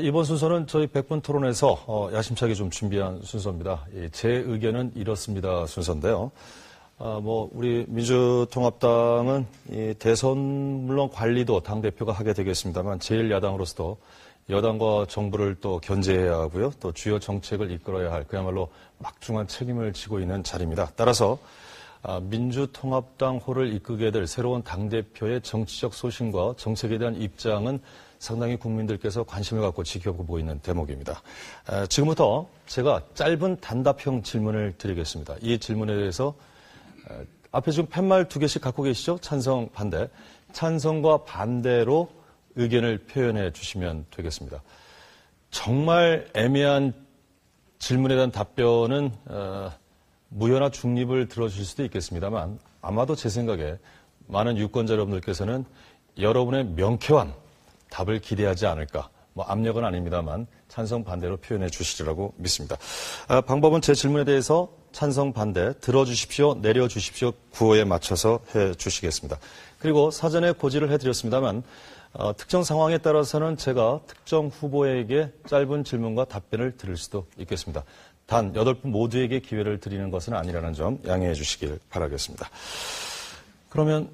이번 순서는 저희 100분 토론에서 야심차게 좀 준비한 순서입니다. 제 의견은 이렇습니다 순서인데요. 우리 민주통합당은 이 대선 물론 관리도 당대표가 하게 되겠습니다만 제1야당으로서도 여당과 정부를 또 견제해야 하고요. 또 주요 정책을 이끌어야 할 그야말로 막중한 책임을 지고 있는 자리입니다. 따라서 민주통합당 호를 이끌게 될 새로운 당대표의 정치적 소신과 정책에 대한 입장은 상당히 국민들께서 관심을 갖고 지켜보고 있는 대목입니다. 지금부터 제가 짧은 단답형 질문을 드리겠습니다. 이 질문에 대해서 앞에 지금 팻말 2개씩 갖고 계시죠? 찬성, 반대. 찬성과 반대로 의견을 표현해 주시면 되겠습니다. 정말 애매한 질문에 대한 답변은 무효나 중립을 들어주실 수도 있겠습니다만 아마도 제 생각에 많은 유권자 여러분들께서는 여러분의 명쾌한 답을 기대하지 않을까. 압력은 아닙니다만 찬성 반대로 표현해 주시리라고 믿습니다. 방법은 제 질문에 대해서 찬성 반대 들어주십시오, 내려주십시오 구호에 맞춰서 해 주시겠습니다. 그리고 사전에 고지를 해드렸습니다만 특정 상황에 따라서는 제가 특정 후보에게 짧은 질문과 답변을 드릴 수도 있겠습니다. 단 8분 모두에게 기회를 드리는 것은 아니라는 점 양해해 주시길 바라겠습니다. 그러면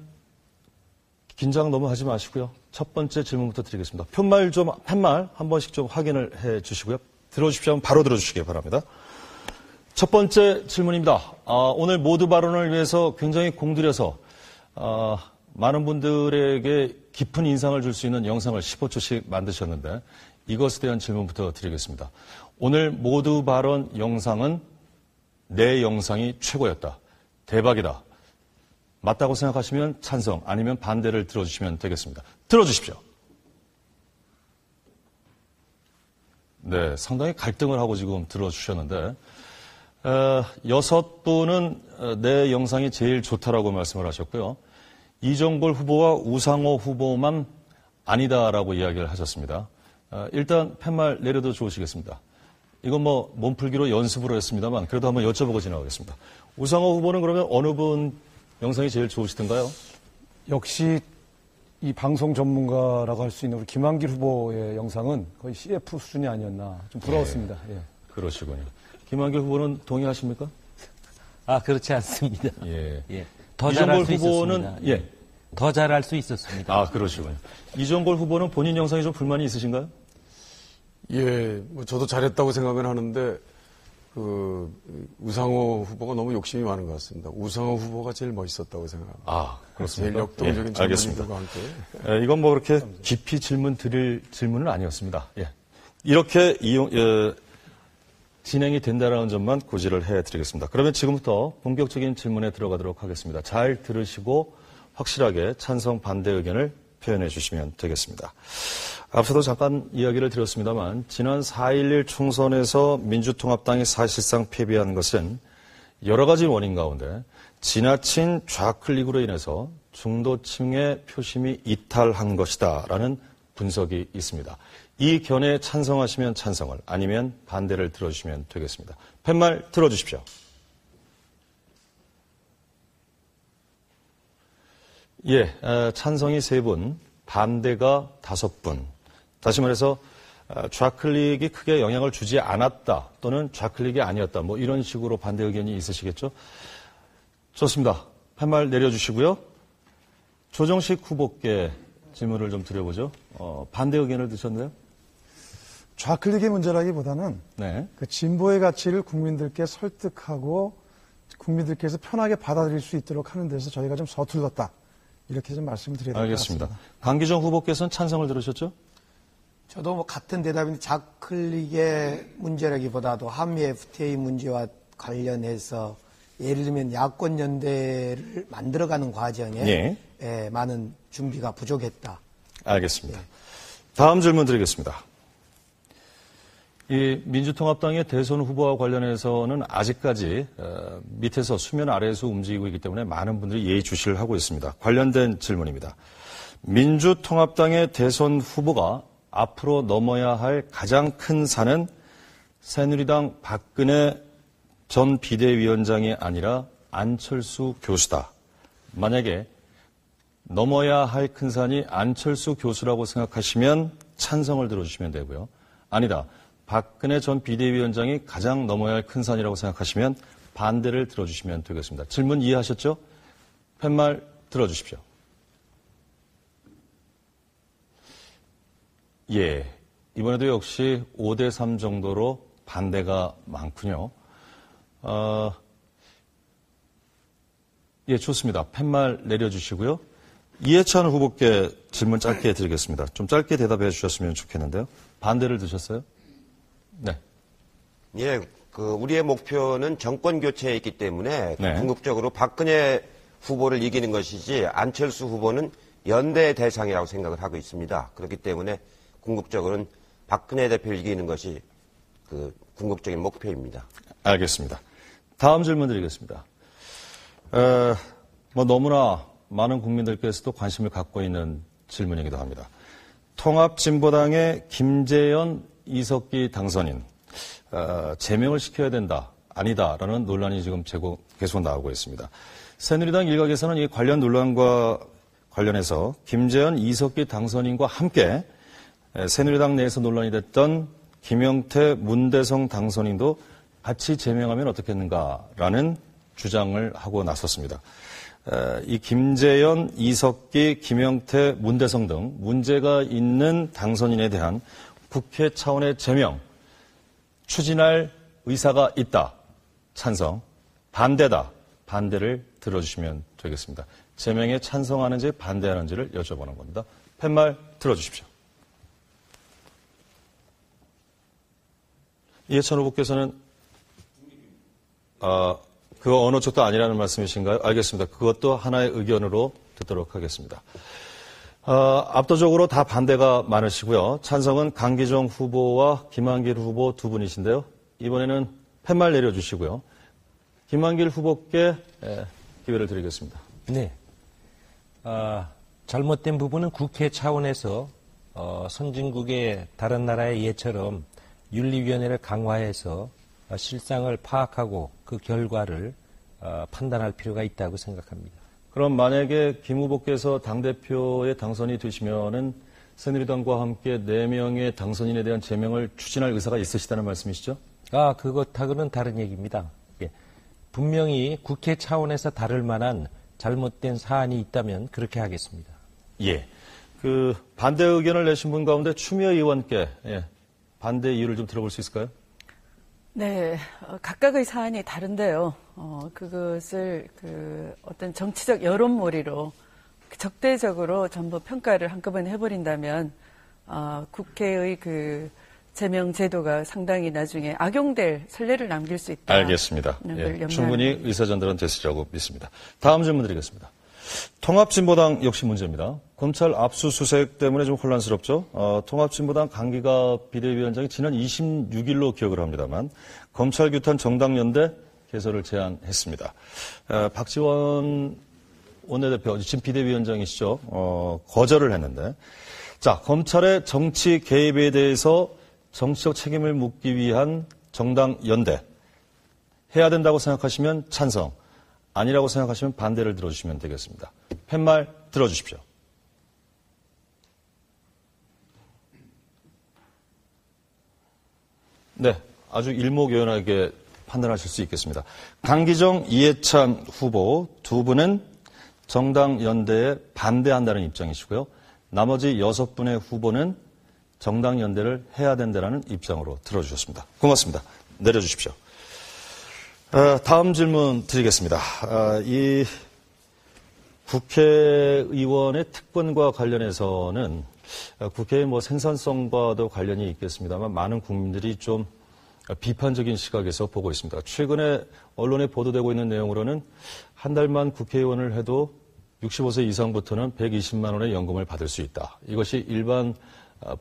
긴장 너무 하지 마시고요. 첫 번째 질문부터 드리겠습니다. 팻말 한 번씩 좀 확인을 해 주시고요. 들어주십시오. 바로 들어주시기 바랍니다. 첫 번째 질문입니다. 오늘 모두 발언을 위해서 굉장히 공들여서 많은 분들에게 깊은 인상을 줄 수 있는 영상을 15초씩 만드셨는데 이것에 대한 질문부터 드리겠습니다. 오늘 모두 발언 영상은 내 영상이 최고였다. 대박이다. 맞다고 생각하시면 찬성, 아니면 반대를 들어주시면 되겠습니다. 들어주십시오. 네, 상당히 갈등을 하고 지금 들어주셨는데 6분은 내 영상이 제일 좋다라고 말씀을 하셨고요. 이종걸 후보와 우상호 후보만 아니다라고 이야기를 하셨습니다. 일단 팻말 내려도 좋으시겠습니다. 이건 몸풀기로 연습으로 했습니다만 그래도 한번 여쭤보고 지나가겠습니다. 우상호 후보는 그러면 어느 분 영상이 제일 좋으시던가요? 역시 이 방송 전문가라고 할 수 있는 우리 김한길 후보의 영상은 거의 CF 수준이 아니었나 좀 부러웠습니다. 예. 그러시군요. 김한길 후보는 동의하십니까? 그렇지 않습니다. 예. 더 잘할 수 후보는 있었습니다. 예. 더 잘할 수 있었습니다. 그러시군요. 이종걸 후보는 본인 영상에 좀 불만이 있으신가요? 예, 저도 잘했다고 생각은 하는데 우상호 후보가 너무 욕심이 많은 것 같습니다. 우상호 후보가 제일 멋있었다고 생각합니다. 그렇습니까? 제일 역동적인 알겠습니다. 질문들과 함께. 이건 그렇게 깊이 드릴 질문은 아니었습니다. 예. 이렇게 진행이 된다는 점만 고지를 해드리겠습니다. 그러면 지금부터 본격적인 질문에 들어가도록 하겠습니다. 잘 들으시고 확실하게 찬성 반대 의견을 표현해 주시면 되겠습니다. 앞서도 잠깐 이야기를 드렸습니다만 지난 4.11 총선에서 민주통합당이 사실상 패배한 것은 여러 가지 원인 가운데 지나친 좌클릭으로 인해서 중도층의 표심이 이탈한 것이다라는 분석이 있습니다. 이 견해에 찬성하시면 찬성을, 아니면 반대를 들어주시면 되겠습니다. 팻말 들어주십시오. 예, 찬성이 3분, 반대가 5분. 다시 말해서 좌클릭이 크게 영향을 주지 않았다 또는 좌클릭이 아니었다 이런 식으로 반대 의견이 있으시겠죠? 좋습니다. 팻말 내려주시고요. 조정식 후보께 질문을 좀 드려보죠. 반대 의견을 드셨나요? 좌클릭의 문제라기보다는 그 진보의 가치를 국민들께 설득하고 국민들께서 편하게 받아들일 수 있도록 하는 데서 저희가 좀 서툴렀다. 이렇게 좀 말씀을 드려야 될 것 같습니다. 알겠습니다. 강기정 후보께서는 찬성을 들으셨죠? 저도 같은 대답인데 좌클릭의 문제라기보다도 한미 FTA 문제와 관련해서 예를 들면 야권 연대를 만들어가는 과정에 많은 준비가 부족했다. 알겠습니다. 다음 질문 드리겠습니다. 이 민주통합당의 대선 후보와 관련해서는 아직까지 밑에서 수면 아래에서 움직이고 있기 때문에 많은 분들이 예의주시를 하고 있습니다. 관련된 질문입니다. 민주통합당의 대선 후보가 앞으로 넘어야 할 가장 큰 산은 새누리당 박근혜 전 비대위원장이 아니라 안철수 교수다. 만약에 넘어야 할 큰 산이 안철수 교수라고 생각하시면 찬성을 들어주시면 되고요. 아니다. 박근혜 전 비대위원장이 가장 넘어야 할 큰 산이라고 생각하시면 반대를 들어주시면 되겠습니다. 질문 이해하셨죠? 팻말 들어주십시오. 예. 이번에도 역시 5대3 정도로 반대가 많군요. 예, 좋습니다. 팻말 내려주시고요. 이해찬 후보께 질문 짧게 드리겠습니다. 좀 짧게 대답해 주셨으면 좋겠는데요. 반대를 드셨어요? 네. 예, 우리의 목표는 정권 교체에 있기 때문에 네. 궁극적으로 박근혜 후보를 이기는 것이지 안철수 후보는 연대 대상이라고 생각을 하고 있습니다. 그렇기 때문에 궁극적으로는 박근혜 대표를 이기는 것이 궁극적인 목표입니다. 알겠습니다. 다음 질문 드리겠습니다. 너무나 많은 국민들께서도 관심을 갖고 있는 질문이기도 합니다. 통합진보당의 김재현, 이석기 당선인 제명을 시켜야 된다, 아니다라는 논란이 지금 계속 나오고 있습니다. 새누리당 일각에서는 이 관련 논란과 관련해서 김재현, 이석기 당선인과 함께 새누리당 내에서 논란이 됐던 김영태, 문대성 당선인도 같이 제명하면 어떻겠는가라는 주장을 하고 나섰습니다. 이 김재현, 이석기, 김영태, 문대성 등 문제가 있는 당선인에 대한 국회 차원의 제명 추진할 의사가 있다. 찬성. 반대다. 반대를 들어주시면 되겠습니다. 제명에 찬성하는지 반대하는지를 여쭤보는 겁니다. 팻말 들어주십시오. 이해찬 후보께서는 그거 어느 쪽도 아니라는 말씀이신가요? 알겠습니다. 그것도 하나의 의견으로 듣도록 하겠습니다. 압도적으로 다 반대가 많으시고요. 찬성은 강기정 후보와 김한길 후보 두 분이신데요. 이번에는 팻말 내려주시고요. 김한길 후보께 기회를 드리겠습니다. 네. 잘못된 부분은 국회 차원에서 선진국의 다른 나라의 예처럼 윤리위원회를 강화해서 실상을 파악하고 그 결과를 판단할 필요가 있다고 생각합니다. 그럼 만약에 김 후보께서 당대표에 당선이 되시면은 새누리당과 함께 4명의 당선인에 대한 제명을 추진할 의사가 있으시다는 말씀이시죠? 그것하고는 다른 얘기입니다. 예. 분명히 국회 차원에서 다룰 만한 잘못된 사안이 있다면 그렇게 하겠습니다. 예. 반대 의견을 내신 분 가운데 추미애 의원께 반대 이유를 좀 들어볼 수 있을까요? 네, 각각의 사안이 다른데요. 그것을 어떤 정치적 여론몰이로 적대적으로 전부 평가를 한꺼번에 해버린다면 국회의 제명 제도가 상당히 나중에 악용될 선례를 남길 수 있다. 알겠습니다. 충분히 의사전달은 됐으리라고 믿습니다. 다음 질문 드리겠습니다. 통합진보당 역시 문제입니다. 검찰 압수수색 때문에 좀 혼란스럽죠. 통합진보당 강기가 비대위원장이 지난 26일로 기억을 합니다만 검찰 규탄 정당연대 개설을 제안했습니다. 박지원 원내대표, 지금 비대위원장이시죠. 거절을 했는데, 자, 검찰의 정치 개입에 대해서 정치적 책임을 묻기 위한 정당연대 해야 된다고 생각하시면 찬성, 아니라고 생각하시면 반대를 들어주시면 되겠습니다. 팻말 들어주십시오. 네, 아주 일목요연하게 판단하실 수 있겠습니다. 강기정, 이해찬 후보 두 분은 정당연대에 반대한다는 입장이시고요. 나머지 6분의 후보는 정당연대를 해야 된다는 입장으로 들어주셨습니다. 고맙습니다. 내려주십시오. 다음 질문 드리겠습니다. 이 국회의원의 특권과 관련해서는 국회의 생산성과도 관련이 있겠습니다만 많은 국민들이 좀 비판적인 시각에서 보고 있습니다. 최근에 언론에 보도되고 있는 내용으로는 한 달만 국회의원을 해도 65세 이상부터는 120만 원의 연금을 받을 수 있다. 이것이 일반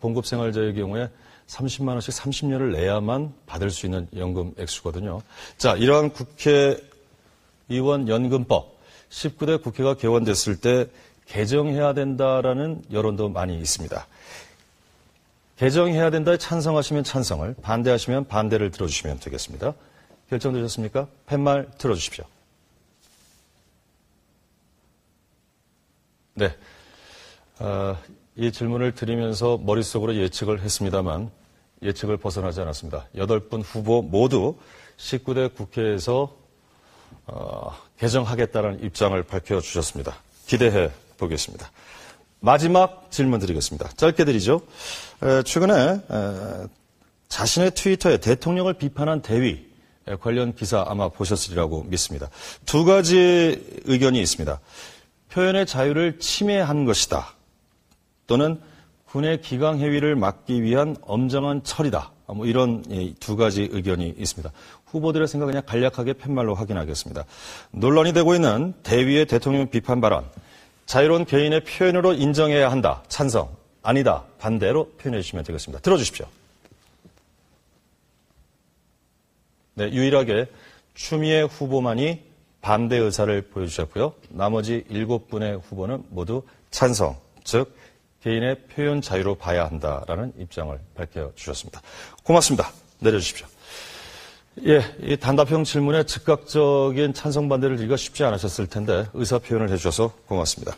봉급생활자의 경우에 30만 원씩 30년을 내야만 받을 수 있는 연금 액수거든요. 자, 이러한 국회의원 연금법 19대 국회가 개원됐을 때 개정해야 된다라는 여론도 많이 있습니다. 개정해야 된다에 찬성하시면 찬성을, 반대하시면 반대를 들어주시면 되겠습니다. 결정되셨습니까? 팻말 들어주십시오. 네. 이 질문을 드리면서 머릿속으로 예측을 했습니다만 예측을 벗어나지 않았습니다. 8분 후보 모두 19대 국회에서 개정하겠다는 입장을 밝혀주셨습니다. 기대해 보겠습니다. 마지막 질문 드리겠습니다. 짧게 드리죠. 최근에 자신의 트위터에 대통령을 비판한 대위 관련 기사 아마 보셨으리라고 믿습니다. 두 가지 의견이 있습니다. 표현의 자유를 침해한 것이다. 또는 군의 기강해위를 막기 위한 엄정한 처리다. 뭐 이런 두 가지 의견이 있습니다. 후보들의 생각 그냥 간략하게 팻말로 확인하겠습니다. 논란이 되고 있는 대위의 대통령 비판 발언. 자유로운 개인의 표현으로 인정해야 한다. 찬성. 아니다. 반대로 표현해 주시면 되겠습니다. 들어주십시오. 네, 유일하게 추미애 후보만이 반대 의사를 보여주셨고요. 나머지 7분의 후보는 모두 찬성, 즉 개인의 표현 자유로 봐야 한다라는 입장을 밝혀주셨습니다. 고맙습니다. 내려주십시오. 예, 이 단답형 질문에 즉각적인 찬성 반대를 드리기가 쉽지 않으셨을 텐데 의사 표현을 해주셔서 고맙습니다.